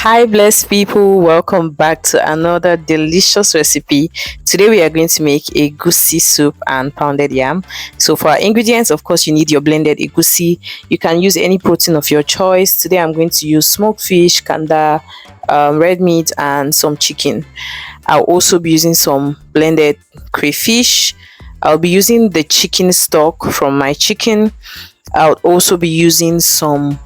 Hi, blessed people. Welcome back to another delicious recipe. Today, we are going to make a goosey soup and pounded yam. So, for our ingredients, of course, you need your blended egusi. You can use any protein of your choice. Today, I'm going to use smoked fish, kanda, red meat, and some chicken. I'll also be using some blended crayfish. I'll be using the chicken stock from my chicken. I'll also be using some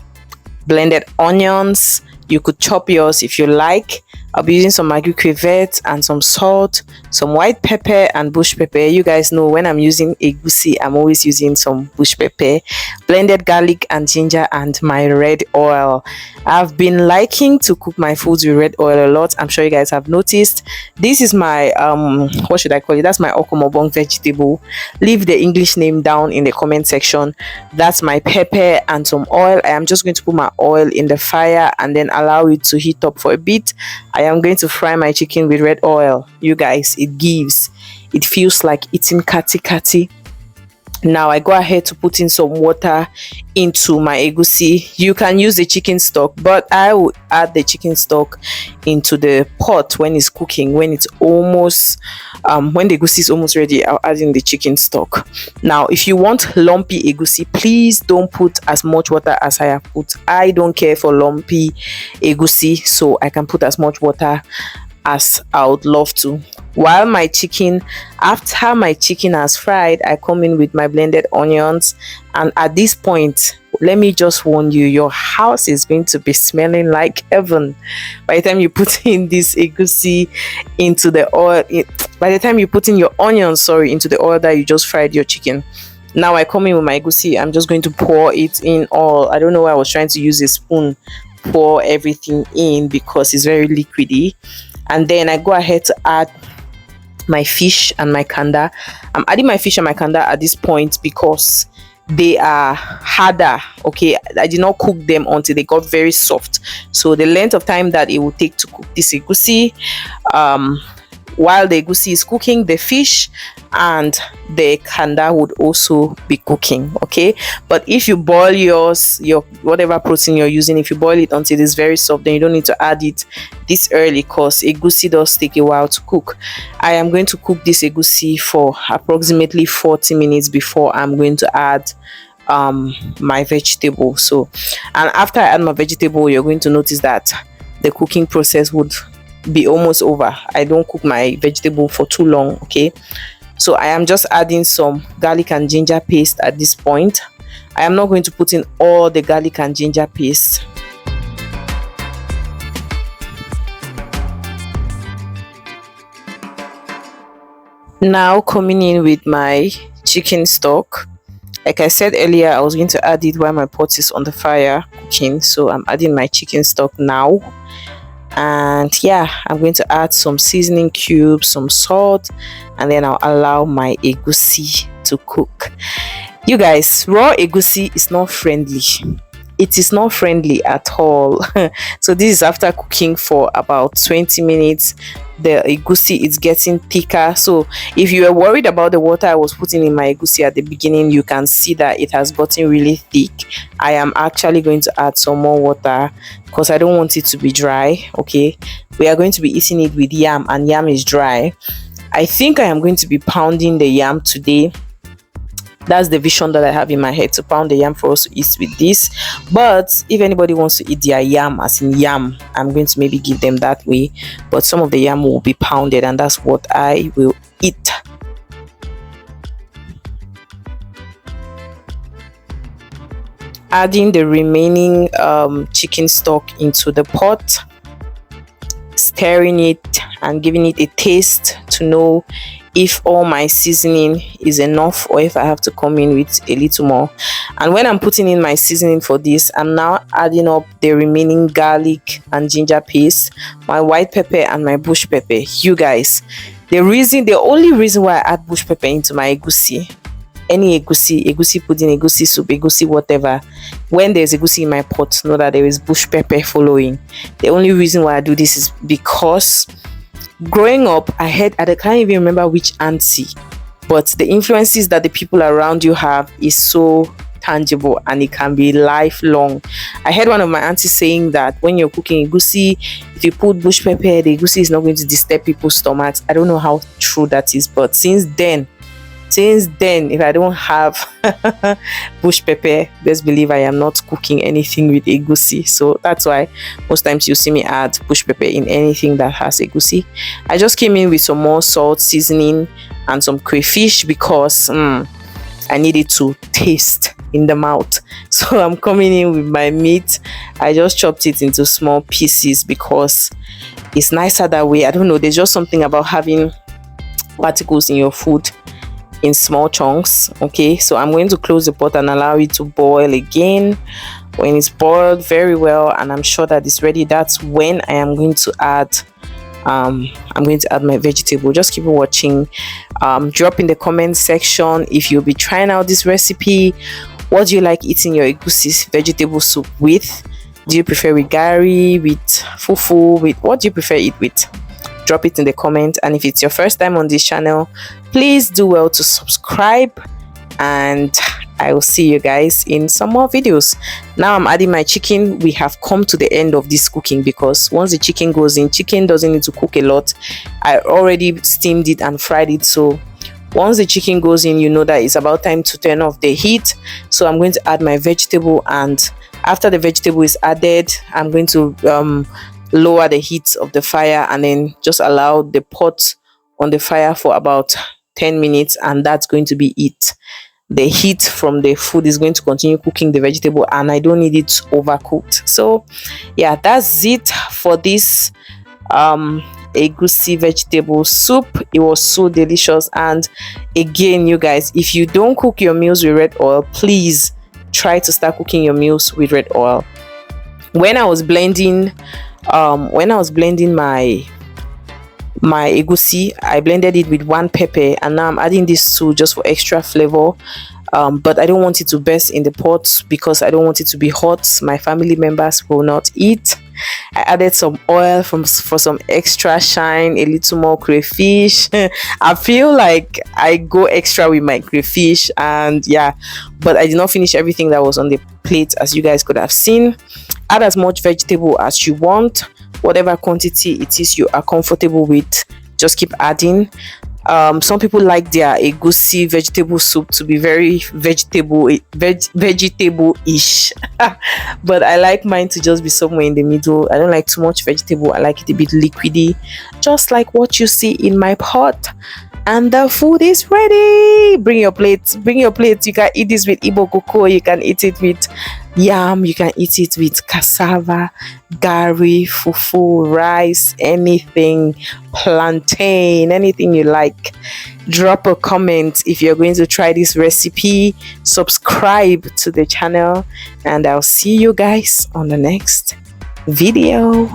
blended onions. You could chop yours if you like. I'll be using some maggi crevettes and some salt, some white pepper and bush pepper. You guys know when I'm using egusi, I'm always using some bush pepper, blended garlic and ginger, and my red oil. I've been liking to cook my foods with red oil a lot. I'm sure you guys have noticed. This is my what should I call it? That's my okomobong vegetable. Leave the English name down in the comment section. That's my pepper and some oil. I am just going to put my oil in the fire and then allow it to heat up for a bit. I am going to fry my chicken with red oil. You guys, it feels like eating kati kati. Now I go ahead to put in some water into my egusi. You can use the chicken stock, but I will add the chicken stock into the pot when it's cooking. When it's almost when the egusi is almost ready, I'll add in the chicken stock. Now if you want lumpy egusi, please don't put as much water as I have put. I don't care for lumpy egusi, so I can put as much water as I would love to. While after my chicken has fried, I come in with my blended onions, and at this point, let me just warn you, your house is going to be smelling like heaven by the time you put in this egusi into the oil. By the time you put in your onions, into the oil that you just fried your chicken. Now I come in with my egusi. I'm just going to pour it in all. I don't know why I was trying to use a spoon, pour everything in because it's very liquidy. And then I go ahead to add my fish and my kanda. I'm adding my fish and my kanda at this point because they are harder. Okay, I did not cook them until they got very soft. So the length of time that it will take to cook this egusi, while the egusi is cooking, the fish and the kanda would also be cooking. Okay, but if you boil your whatever protein you're using, if you boil it until it's very soft, then you don't need to add it this early because egusi does take a while to cook. I am going to cook this egusi for approximately 40 minutes before I'm going to add my vegetable. So, and after I add my vegetable, you're going to notice that the cooking process would be almost over. I don't cook my vegetable for too long. Okay, so I am just adding some garlic and ginger paste at this point. I am not going to put in all the garlic and ginger paste. Now coming in with my chicken stock. Like I said earlier, I was going to add it while my pot is on the fire cooking. So I'm adding my chicken stock now. And yeah, I'm going to add some seasoning cubes, some salt, and then I'll allow my egusi to cook. You guys, raw egusi is not friendly. It is not friendly at all. So this is after cooking for about 20 minutes. The egusi is getting thicker. So if you were worried about the water I was putting in my egusi at the beginning, you can see that it has gotten really thick. I am actually going to add some more water because I don't want it to be dry. Okay, we are going to be eating it with yam, and yam is dry. I think I am going to be pounding the yam today. That's the vision that I have in my head, to pound the yam for us to eat with this. But if anybody wants to eat their yam as in yam, I'm going to maybe give them that way. But some of the yam will be pounded, and that's what I will eat. Adding the remaining chicken stock into the pot, stirring it and giving it a taste to know if all my seasoning is enough or if I have to come in with a little more. And when I'm putting in my seasoning for this, I'm now adding up the remaining garlic and ginger paste, my white pepper and my bush pepper. You guys, the only reason why I add bush pepper into my egusi, any egusi pudding, egusi soup, egusi whatever, when there's egusi in my pot, know that there is bush pepper following. The only reason why I do this is because growing up, I can't even remember which auntie, but the influences that the people around you have is so tangible and it can be lifelong. I heard one of my aunties saying that when you're cooking egusi, if you put bush pepper, the egusi is not going to disturb people's stomachs. I don't know how true that is, but since then, if I don't have bush pepper, best believe I am not cooking anything with egusi. So that's why most times you see me add bush pepper in anything that has egusi. I just came in with some more salt, seasoning, and some crayfish because I needed to taste in the mouth. So I'm coming in with my meat. I just chopped it into small pieces because it's nicer that way. I don't know, there's just something about having particles in your food in small chunks. Okay, so I'm going to close the pot and allow it to boil again. When it's boiled very well and I'm sure that it's ready, that's when I am going to add my vegetable. Just keep watching. Drop in the comment section if you'll be trying out this recipe. What do you like eating your egusi vegetable soup with? Do you prefer with gari, with fufu, with what do you prefer it with? Drop it in the comment. And if it's your first time on this channel, please do well to subscribe, and I will see you guys in some more videos. Now I'm adding my chicken. We have come to the end of this cooking because once the chicken goes in, chicken doesn't need to cook a lot. I already steamed it and fried it, so once the chicken goes in, you know that it's about time to turn off the heat. So I'm going to add my vegetable, and after the vegetable is added, I'm going to lower the heat of the fire and then just allow the pot on the fire for about 10 minutes, and that's going to be it. The heat from the food is going to continue cooking the vegetable, and I don't need it overcooked. So yeah, that's it for this egusi vegetable soup. It was so delicious. And again, you guys, if you don't cook your meals with red oil, please try to start cooking your meals with red oil. When I was blending my egusi, I blended it with one pepper, and now I'm adding this two just for extra flavor. But I don't want it to burst in the pot because I don't want it to be hot. My family members will not eat. I added some oil for some extra shine, a little more crayfish. I feel like I go extra with my crayfish, and yeah, but I did not finish everything that was on the plate, as you guys could have seen. Add as much vegetable as you want, whatever quantity it is you are comfortable with, just keep adding. Some people like their egusi vegetable soup to be very vegetable-ish, but I like mine to just be somewhere in the middle. I don't like too much vegetable. I like it a bit liquidy, just like what you see in my pot. And the food is ready. Bring your plate. You can eat this with Igbo cocoa, you can eat it with yam, you can eat it with cassava, gari, fufu, rice, anything, plantain, anything you like. Drop a comment if you're going to try this recipe. Subscribe to the channel, and I'll see you guys on the next video.